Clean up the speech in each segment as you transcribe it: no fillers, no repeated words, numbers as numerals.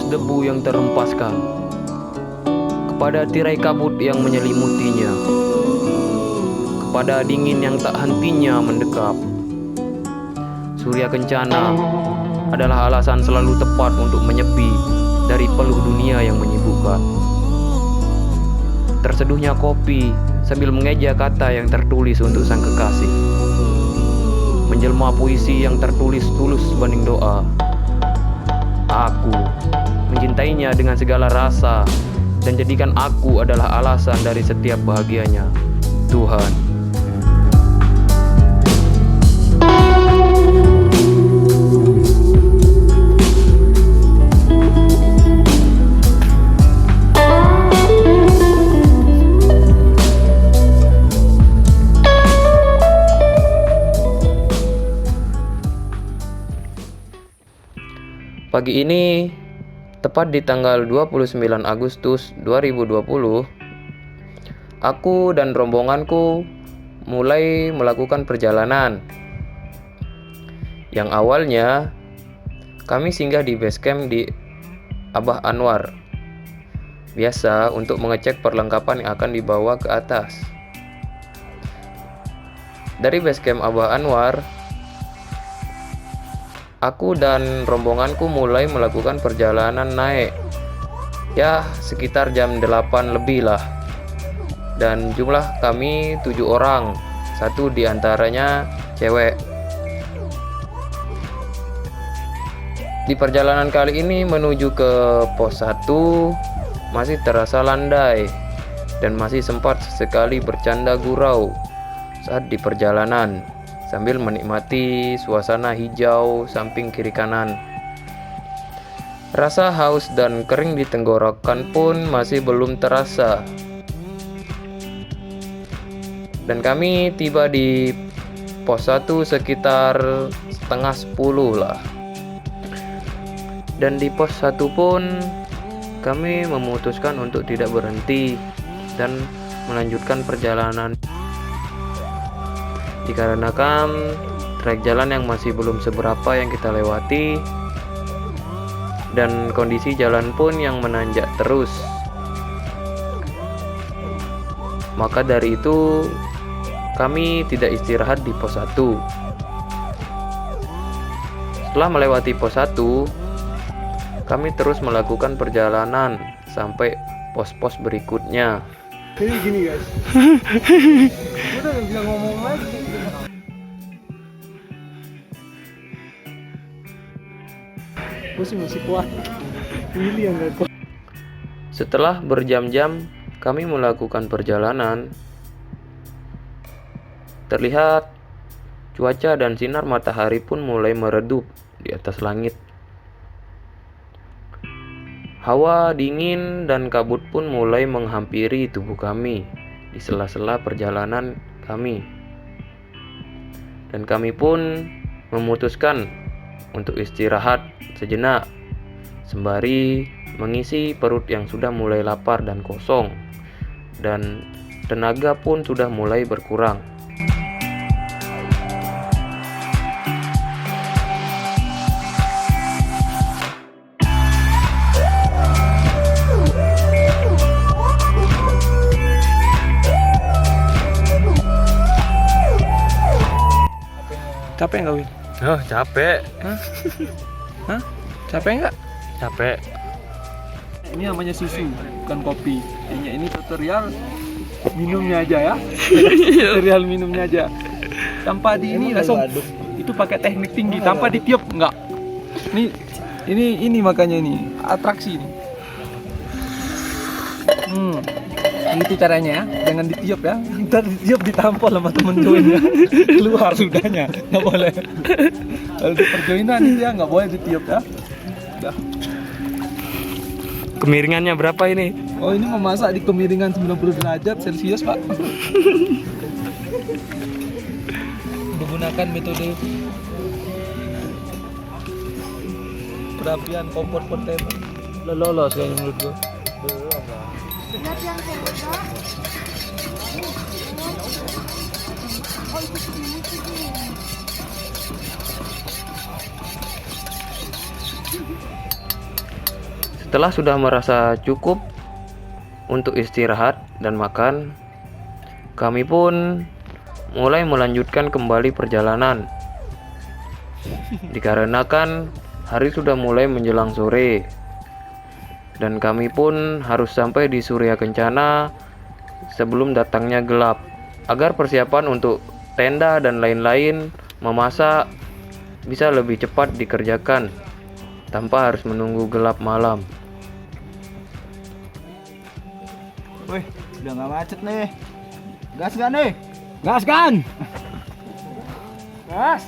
hembus debu yang terhempaskan, kepada tirai kabut yang menyelimutinya, kepada dingin yang tak hentinya mendekap. Surya kencana adalah alasan selalu tepat untuk menyepi dari peluh dunia yang menyibukkan. Terseduhnya kopi sambil mengeja kata yang tertulis untuk sang kekasih, menjelma puisi yang tertulis tulus sebanding doa. Aku mencintainya dengan segala rasa, dan jadikan aku adalah alasan dari setiap bahagianya, Tuhan. Pagi ini, tepat di tanggal 29 Agustus 2020, aku dan rombonganku mulai melakukan perjalanan. Yang awalnya, kami singgah di base camp di Abah Anwar, biasa untuk mengecek perlengkapan yang akan dibawa ke atas. Dari base camp Abah Anwar, aku dan rombonganku mulai melakukan perjalanan naik. Ya, sekitar jam 8 lebih lah. Dan jumlah kami 7 orang, 1 diantaranya cewek. Di perjalanan kali ini menuju ke pos 1 masih terasa landai dan masih sempat sesekali bercanda gurau saat di perjalanan, sambil menikmati suasana hijau samping kiri kanan. Rasa haus dan kering di tenggorokan pun masih belum terasa. Dan kami tiba di pos 1 sekitar setengah 10 lah. Dan di pos 1 pun kami memutuskan untuk tidak berhenti dan melanjutkan perjalanan, dikarenakan trek jalan yang masih belum seberapa yang kita lewati, dan kondisi jalan pun yang menanjak terus. Maka dari itu kami tidak istirahat di pos 1. Setelah melewati pos 1, kami terus melakukan perjalanan sampai pos-pos berikutnya. Jadi gini guys, udah gak bisa ngomong lagi. Gue sih masih kuat, ini yang gak kuat. Setelah berjam-jam kami melakukan perjalanan, terlihat cuaca dan sinar matahari pun mulai meredup di atas langit. Hawa dingin dan kabut pun mulai menghampiri tubuh kami di sela-sela perjalanan kami. Dan kami pun memutuskan untuk istirahat sejenak, sembari mengisi perut yang sudah mulai lapar dan kosong, dan tenaga pun sudah mulai berkurang. Capek nggak Win? Oh, capek. Hah? Capek nggak? Capek. Ini namanya susu, bukan kopi. Ini tutorial minumnya aja ya. Tutorial minumnya aja. Tanpa di ini langsung itu pakai teknik tinggi, tanpa ditiup enggak. Ini makanya ini atraksi ini. Itu caranya ya, jangan ditiup ya. Ntar ditiup ditampol sama temen joinnya. Keluar sudahnya, nggak boleh. Kalau di perjoinan itu ya nggak boleh ditiup ya. Udah. Kemiringannya berapa ini? Oh, ini memasak di kemiringan 90 derajat Celcius, Pak. Menggunakan metode perapian kompor kontainer. Lolos kayaknya menurut gua. Lihat yang kedua. Oh, itu segini segini. Setelah sudah merasa cukup untuk istirahat dan makan, kami pun mulai melanjutkan kembali perjalanan. Dikarenakan hari sudah mulai menjelang sore, dan kami pun harus sampai di Surya Kencana sebelum datangnya gelap, agar persiapan untuk tenda dan lain-lain memasak bisa lebih cepat dikerjakan tanpa harus menunggu gelap malam. Wih, udah nggak macet nih. Gas kan nih? Gas kan? Gas.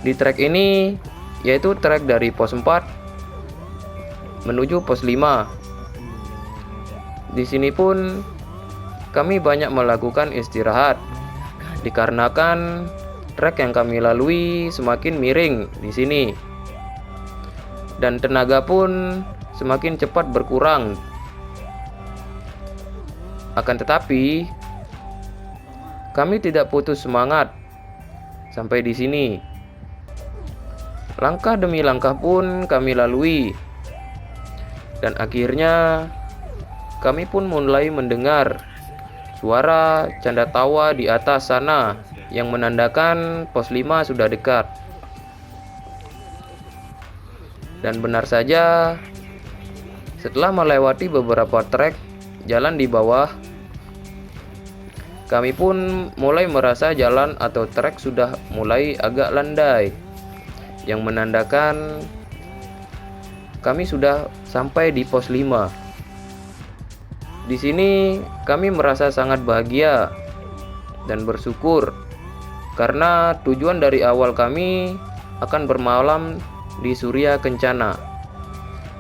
Di trek ini yaitu trek dari pos 4 menuju pos 5. Di sini pun kami banyak melakukan istirahat dikarenakan trek yang kami lalui semakin miring di sini. Dan tenaga pun semakin cepat berkurang. Akan tetapi, kami tidak putus semangat sampai di sini. Langkah demi langkah pun kami lalui. Dan akhirnya, kami pun mulai mendengar suara canda tawa di atas sana yang menandakan pos 5 sudah dekat. Dan benar saja, setelah melewati beberapa trek jalan di bawah, kami pun mulai merasa jalan atau trek sudah mulai agak landai, yang menandakan kami sudah sampai di pos 5. Di sini kami merasa sangat bahagia dan bersyukur karena tujuan dari awal kami akan bermalam di Surya Kencana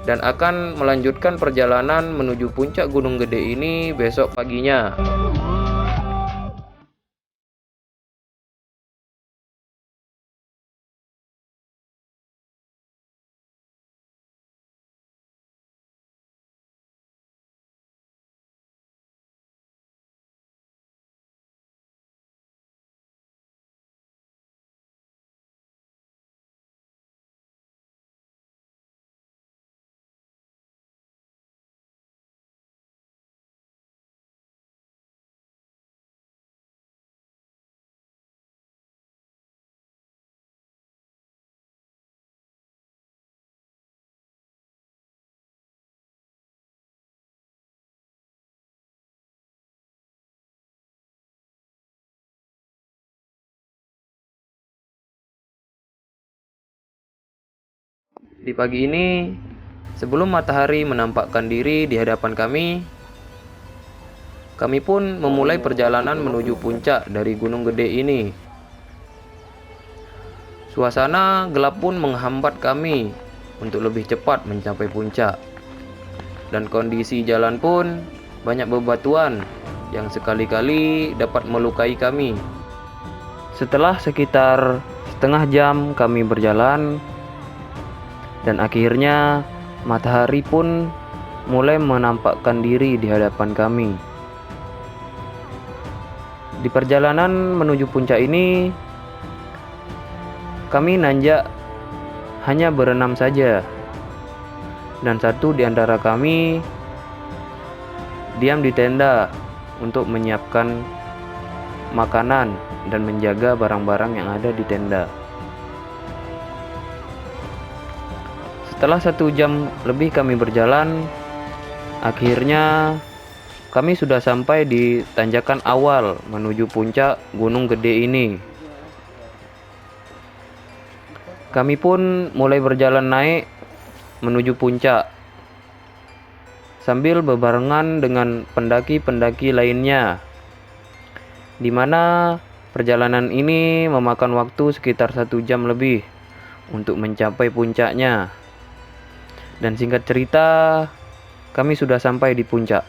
dan akan melanjutkan perjalanan menuju puncak Gunung Gede ini besok paginya. Di pagi ini, sebelum matahari menampakkan diri di hadapan kami pun memulai perjalanan menuju puncak dari Gunung Gede ini. Suasana gelap pun menghambat kami untuk lebih cepat mencapai puncak. Dan kondisi jalan pun banyak bebatuan yang sekali-kali dapat melukai kami. Setelah sekitar setengah jam kami berjalan, dan akhirnya matahari pun mulai menampakkan diri di hadapan kami. Di perjalanan menuju puncak ini, kami nanjak hanya berenam saja. Dan satu di antara kami diam di tenda untuk menyiapkan makanan dan menjaga barang-barang yang ada di tenda. Setelah 1 jam lebih kami berjalan, akhirnya kami sudah sampai di tanjakan awal menuju puncak Gunung Gede ini. Kami pun mulai berjalan naik menuju puncak, sambil berbarengan dengan pendaki-pendaki lainnya, di mana perjalanan ini memakan waktu sekitar 1 jam lebih untuk mencapai puncaknya. Dan singkat cerita, kami sudah sampai di puncak.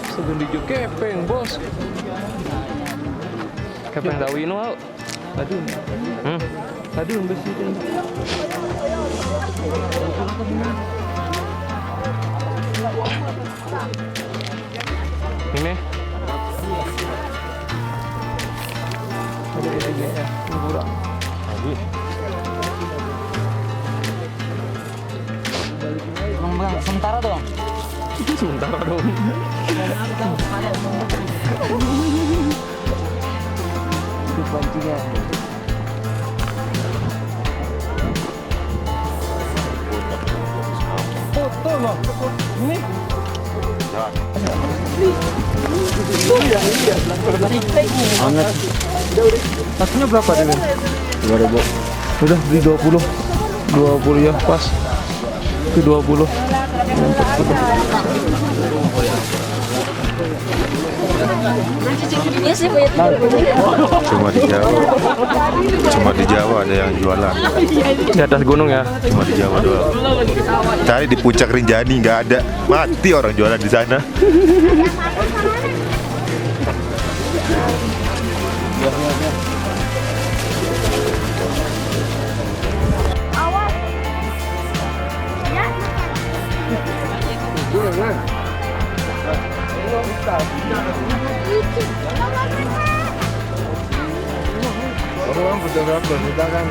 Sebelum di kepeng, bos. Kepeng gawin wau. Aduh. Aduh, besi. Ini. Sementara dong. Sementara dong. Itu pancingnya. Foto loh. Ini. Hangat. Satunya berapa deh? 2000. Udah beli 20. 20 ya pas. Itu 20. Cuma di Jawa ada yang jualan. Di atas gunung ya. Cuma di Jawa doang. Cari di puncak Rinjani nggak ada. Mati orang jualan di sana. Awas. Ya. Orang fotografer kita kan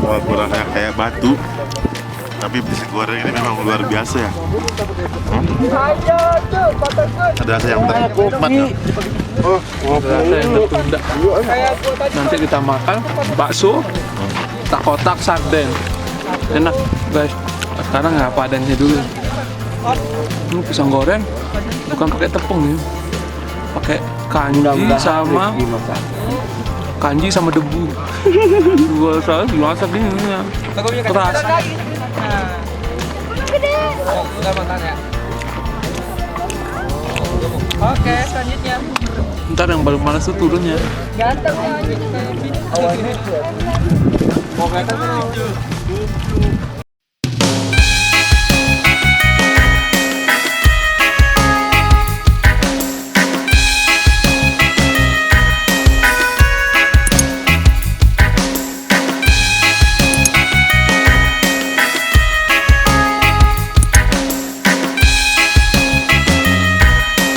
Wah, kurangnya kayak batu. Tapi bisik goreng ini memang luar biasa ya. Ada rasa yang ternikmat ya. Rasa yang tertunda. Nanti kita makan bakso, kotak sarden. Enak guys. Sekarang nggak apa adanya dulu. Ini pisang goreng bukan pakai tepung nih, pakai kanji sama debu. Gua salah dimasak ini ya. Keras. Oke, selanjutnya. Ntar yang baru panas tuh turunnya. Ganteng ya.